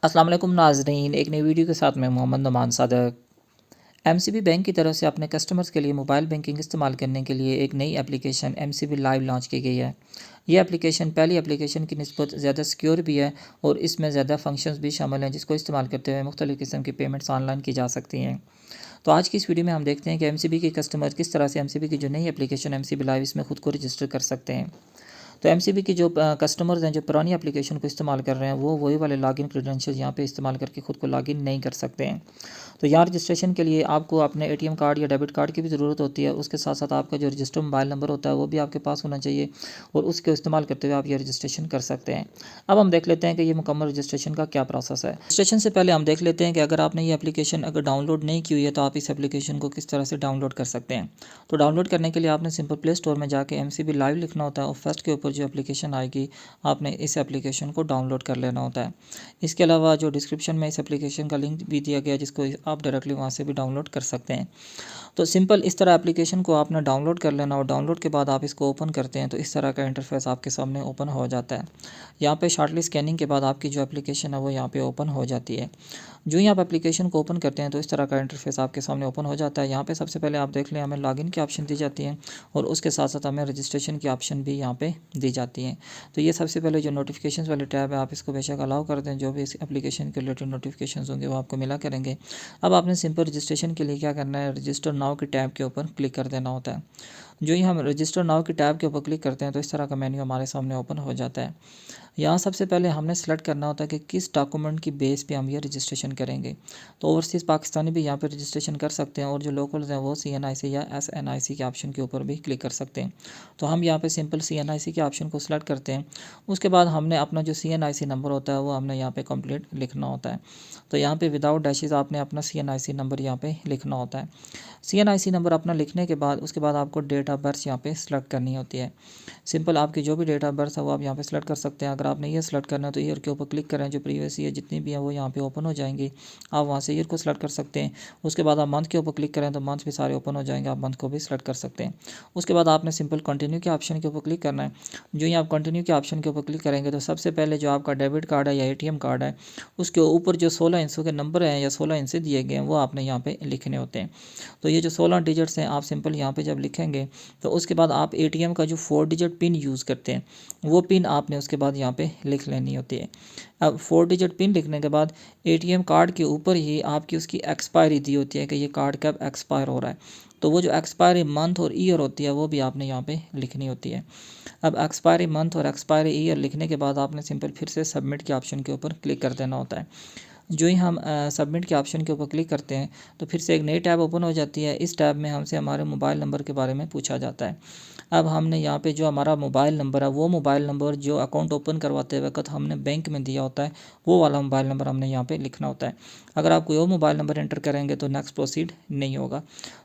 अस्सलाम वालेकुम नाज़रीन, एक नई वीडियो के साथ मैं मोहम्मद नुमान सादक। एमसीबी बैंक की तरफ से अपने कस्टमर्स के लिए मोबाइल बैंकिंग इस्तेमाल करने के लिए एक नई एप्लीकेशन एमसीबी लाइव लॉन्च की गई है। ये एप्लीकेशन पहली एप्लीकेशन की निस्बत ज़्यादा सिक्योर भी है और इसमें ज़्यादा फंक्शंस भी शामिल हैं जिसको इस्तेमाल करते हुए मुख्तलिफ़ किस्म की पेमेंट्स ऑनलाइन की जा सकती हैं। तो आज की इस वीडियो में हम देखते हैं कि एमसीबी के कस्टमर किस तरह से एमसीबी की जो नई एप्लीकेशन एमसीबी लाइव इसमें खुद को रजिस्टर कर सकते हैं। तो एमसीबी के जो कस्टमर्स हैं जो पुरानी एप्लीकेशन को इस्तेमाल कर रहे हैं वो वही वाले लॉगिन क्रेडेंशियल यहाँ पे इस्तेमाल करके खुद को लॉगिन नहीं कर सकते हैं। तो यहाँ रजिस्ट्रेशन के लिए आपको अपने एटीएम कार्ड या डेबिट कार्ड की भी ज़रूरत होती है। उसके साथ साथ आपका जो रजिस्टर्ड मोबाइल नंबर होता है वो भी आपके पास होना चाहिए और उसके इस्तेमाल करते हुए आप ये रजिस्ट्रेशन कर सकते हैं। अब हम देख लेते हैं कि ये मुकम्मल रजिस्ट्रेशन का क्या प्रोसेस है। रजिस्ट्रेशन से पहले हम देख लेते हैं कि अगर आपने ये एप्लीकेशन अगर डाउनलोड नहीं की हुई है तो आप इस एप्लीकेशन को किस तरह से डाउनलोड कर सकते हैं। तो डाउनलोड करने के लिए आपने सिंपल प्ले स्टोर में जाके एमसीबी लाइव लिखना होता है और फर्स्ट के ऊपर जो एप्लीकेशन आएगी आपने इस एप्लीकेशन को डाउनलोड कर लेना होता है। इसके अलावा जो डिस्क्रिप्शन में इस एप्लीकेशन का लिंक भी दिया गया जिसको आप डायरेक्टली वहाँ से भी डाउनलोड कर सकते हैं। तो सिंपल इस तरह एप्लीकेशन को आपने डाउनलोड कर लेना और डाउनलोड के बाद आप इसको ओपन करते हैं तो इस तरह का इंटरफेस आपके सामने ओपन हो जाता है। यहाँ पे शॉर्टली स्कैनिंग के बाद आपकी जो एप्लीकेशन है वो यहाँ पे ओपन हो जाती है। जो ही आप एप्लीकेशन को ओपन करते हैं तो इस तरह का इंटरफेस आपके सामने ओपन हो जाता है। यहाँ पे सबसे पहले आप देख लें हमें लॉगिन की ऑप्शन दी जाती है और उसके साथ साथ हमें रजिस्ट्रेशन की ऑप्शन भी यहाँ पे दी जाती है। तो ये सबसे पहले जो नोटिफिकेशंस वाली टैब है आप इसको बेशक अलाउ कर दें, जो भी इस एप्लीकेशन के रिलेटेड नोटिफिकेशंस होंगे वो आपको मिला करेंगे। अब आपने सिंपल रजिस्ट्रेशन के लिए क्या करना है, रजिस्टर नाउ की टैब के ऊपर क्लिक कर देना होता है। जो ही हम रजिस्टर नाउ की टैब के ऊपर क्लिक करते हैं तो इस तरह का मेन्यू हमारे सामने ओपन हो जाता है। यहाँ सबसे पहले हमने सेलेक्ट करना होता है कि किस डॉक्यूमेंट की बेस पे हम ये रजिस्ट्रेशन करेंगे। तो ओवरसीज़ पाकिस्तानी भी यहाँ पे रजिस्ट्रेशन कर सकते हैं और जो लोकल्स हैं वो CNIC या SNIC के ऑप्शन के ऊपर भी क्लिक कर सकते हैं। तो हम यहाँ पे सिंपल CNIC के ऑप्शन को सिलेक्ट करते हैं। उसके बाद हमने अपना जो CNIC नंबर होता है वो हमने यहाँ पे कंप्लीट लिखना होता है। तो यहाँ पे विदाउट डैशेस आपने अपना CNIC नंबर यहाँ पे लिखना होता है। CNIC नंबर अपना लिखने के बाद उसके बाद आपको डेट ऑफ बर्थ यहाँ पे सिलेक्ट करनी होती है। सिंपल आपकी जो भी डेट ऑफ बर्थ है वो आप यहाँ पे सिलेक्ट कर सकते हैं। अगर आपने ये सिलेक्ट करना है तो ईयर के ऊपर क्लिक करें, जो प्रीवियस ईयर जितनी भी हैं वो यहाँ पे ओपन हो जाएंगी। आप वहाँ से ईयर को सिलेक्ट कर सकते हैं। उसके बाद आप मंथ के ऊपर क्लिक करें तो मंथ भी सारे ओपन हो जाएंगे, आप मंथ को भी सिलेक्ट कर सकते हैं। उसके बाद आपने सिंपल कंटिन्यू के ऑप्शन के ऊपर क्लिक करना है। जो ही आप कंटिन्यू के ऑप्शन के ऊपर क्लिक करेंगे तो सबसे पहले जो आपका डेबिट कार्ड है या ATM कार्ड है उसके ऊपर जो 16 इंचों के नंबर हैं या 16 इंच से दिए गए हैं वो आपने यहाँ पे लिखने होते हैं। तो ये जो 16 डिजिट्स हैं आप सिंपल यहाँ पे जब लिखेंगे तो उसके बाद आप ATM का जो 4 डिजिट पिन यूज़ करते हैं वो पिन आपने उसके बाद यहाँ पे लिख लेनी होती है। अब 4 डिजिट पिन लिखने के बाद ATM कार्ड के ऊपर ही आपकी उसकी एक्सपायरी दी होती है कि ये कार्ड कब एक्सपायर हो रहा है। तो वो जो एक्सपायरी मंथ और ईयर होती है वो भी आपने यहाँ पे लिखनी होती है। अब एक्सपायरी मंथ और एक्सपायरी ईयर लिखने के बाद आपने सिंपल फिर से सबमिट के ऑप्शन के ऊपर क्लिक कर देना होता है। जो ही हम सबमिट के ऑप्शन के ऊपर क्लिक करते हैं तो फिर से एक नई टैब ओपन हो जाती है। इस टैब में हमसे हमारे मोबाइल नंबर के बारे में पूछा जाता है। अब हमने यहाँ पे जो हमारा मोबाइल नंबर है वो मोबाइल नंबर जो अकाउंट ओपन करवाते वक्त हमने बैंक में दिया होता है वो वाला मोबाइल नंबर हमने यहाँ पे लिखना होता है। अगर आप कोई और मोबाइल नंबर एंटर करेंगे तो नेक्स्ट प्रोसीड नहीं होगा।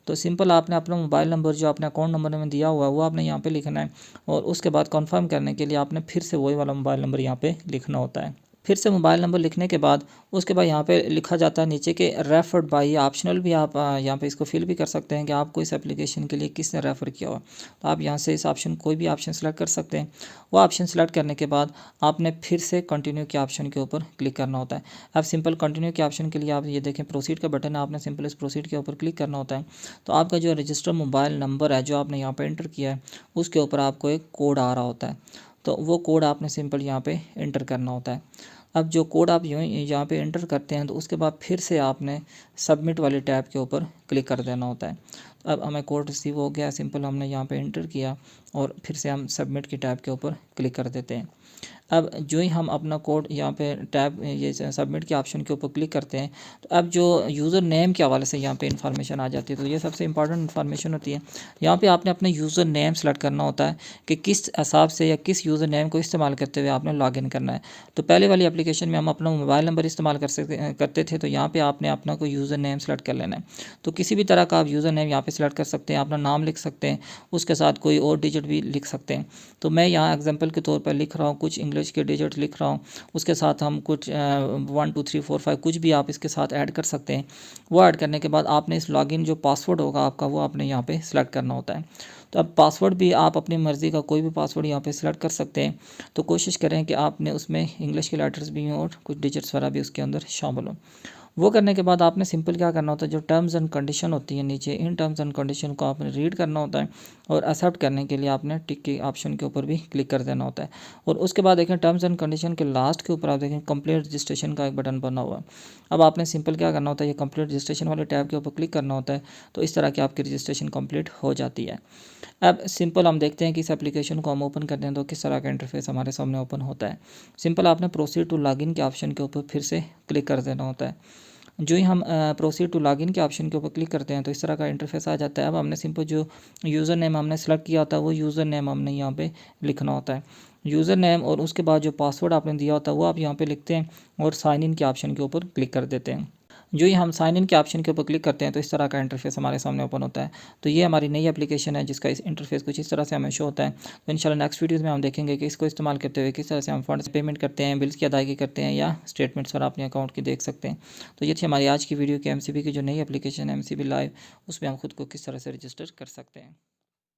तो सिंपल आपने अपना मोबाइल नंबर जो आपने अकाउंट नंबर में दिया हुआ है वो आपने यहाँ पे लिखना है और उसके बाद कन्फर्म करने के लिए आपने फिर से वही वाला मोबाइल नंबर यहाँ पे लिखना होता है। फिर से मोबाइल नंबर लिखने के बाद उसके बाद यहाँ पे लिखा जाता है नीचे के रेफर्ड बाय, या ऑप्शनल भी आप यहाँ पे इसको फिल भी कर सकते हैं कि आपको इस एप्लीकेशन के लिए किसने रेफ़र किया हुआ। तो आप यहाँ से इस ऑप्शन कोई भी ऑप्शन सेलेक्ट कर सकते हैं। वो ऑप्शन सेलेक्ट करने के बाद आपने फिर से कंटिन्यू के ऑप्शन के ऊपर क्लिक करना होता है। अब सिंपल कंटिन्यू के ऑप्शन के लिए आप ये देखें प्रोसीड का बटन है, आपने सिंपल इस प्रोसीड के ऊपर क्लिक करना होता है। तो आपका जो रजिस्टर्ड मोबाइल नंबर है जो आपने यहाँ पर एंटर किया है उसके ऊपर आपको एक कोड आ रहा होता है। तो वो कोड आपने सिंपल यहाँ पे एंटर करना होता है। अब जो कोड आप यहाँ पे एंटर करते हैं तो उसके बाद फिर से आपने सबमिट वाले टैब के ऊपर क्लिक कर देना होता है। तो अब हमें कोड रिसीव हो गया, सिंपल हमने यहाँ पे एंटर किया और फिर से हम सबमिट की टैब के ऊपर क्लिक कर देते हैं। अब जो ही हम अपना कोड यहाँ पे टैब ये सबमिट के ऑप्शन के ऊपर क्लिक करते हैं तो अब जो यूज़र नेम के हवाले से यहाँ पे इन्फॉर्मेशन आ जाती है। तो ये सबसे इंपॉर्टेंट इन्फॉर्मेशन होती है। यहाँ पे आपने अपना यूज़र नेम सेलेक्ट करना होता है कि किस हिसाब से या किस यूज़र नेम को इस्तेमाल करते हुए आपने लॉगिन करना है। तो पहले वाली एप्लीकेशन में हम अपना मोबाइल नंबर इस्तेमाल करते थे, तो यहाँ पर आपने अपना कोई यूज़र नेम सेलेक्ट कर लेना है। तो किसी भी तरह का आप यूज़र नेम यहाँ पर सेलेक्ट कर सकते हैं, अपना नाम लिख सकते हैं, उसके साथ कोई और डिजिट भी लिख सकते हैं। तो मैं यहाँ एग्जाम्पल के तौर पर लिख रहा हूँ कुछ इंग्लिश इंग्लिश के डिजिट लिख रहा हूँ, उसके साथ हम कुछ 1 2 3 4 5 कुछ भी आप इसके साथ ऐड कर सकते हैं। वो ऐड करने के बाद आपने इस लॉगिन जो पासवर्ड होगा आपका वो आपने यहाँ पे सिलेक्ट करना होता है। तो अब पासवर्ड भी आप अपनी मर्ज़ी का कोई भी पासवर्ड यहाँ पे सिलेक्ट कर सकते हैं। तो कोशिश करें कि आपने उसमें इंग्लिश के लेटर्स भी हों और कुछ डिजिट्स वगैरह भी उसके अंदर शामिल हों। वो करने के बाद आपने सिंपल क्या करना होता है, जो टर्म्स एंड कंडीशन होती है नीचे, इन टर्म्स एंड कंडीशन को आपने रीड करना होता है और एक्सेप्ट करने के लिए आपने टिक के ऑप्शन के ऊपर भी क्लिक कर देना होता है। और उसके बाद देखें टर्म्स एंड कंडीशन के लास्ट के ऊपर आप देखें कंप्लीट रजिस्ट्रेशन का एक बटन बना हुआ है। अब आपने सिंपल क्या करना होता है, ये कंप्लीट रजिस्ट्रेशन वाले टैब के ऊपर क्लिक करना होता है। तो इस तरह की आपकी रजिस्ट्रेशन कंप्लीट हो जाती है। अब सिंपल हम देखते हैं कि इस एप्लीकेशन को हम ओपन करते हैं तो किस तरह का इंटरफेस हमारे सामने ओपन होता है। सिंपल आपने प्रोसीड टू लॉगिन के ऑप्शन के ऊपर फिर से क्लिक कर देना होता है। जो ही हम प्रोसीड टू लॉगिन के ऑप्शन के ऊपर क्लिक करते हैं तो इस तरह का इंटरफेस आ जाता है। अब हमने सिंपल जो यूज़र नेम हमने सेलेक्ट किया होता है वो यूज़र नेम हमने यहाँ पे लिखना होता है। यूज़र नेम और उसके बाद जो पासवर्ड आपने दिया होता है वो आप यहाँ पे लिखते हैं और साइन इन के ऑप्शन के ऊपर क्लिक कर देते हैं। जो ही हम साइन इन के ऑप्शन के ऊपर क्लिक करते हैं तो इस तरह का इंटरफेस हमारे सामने ओपन होता है। तो ये हमारी नई एप्लीकेशन है जिसका इस इंटरफेस कुछ इस तरह से हमें शो होता है। तो इंशाल्लाह नेक्स्ट वीडियोज़ में हम देखेंगे कि इसको इस्तेमाल करते हुए किस तरह से हम फंड्स पेमेंट करते हैं, बिल्स की अदायगी करते हैं या स्टेटमेंट्स पर अपने अकाउंट की देख सकते हैं। तो ये थी हमारी आज की वीडियो कि MCB की जो नई एप्लीकेशन है MCB लाइव, उसमें हम खुद को किस तरह से रजिस्टर कर सकते हैं।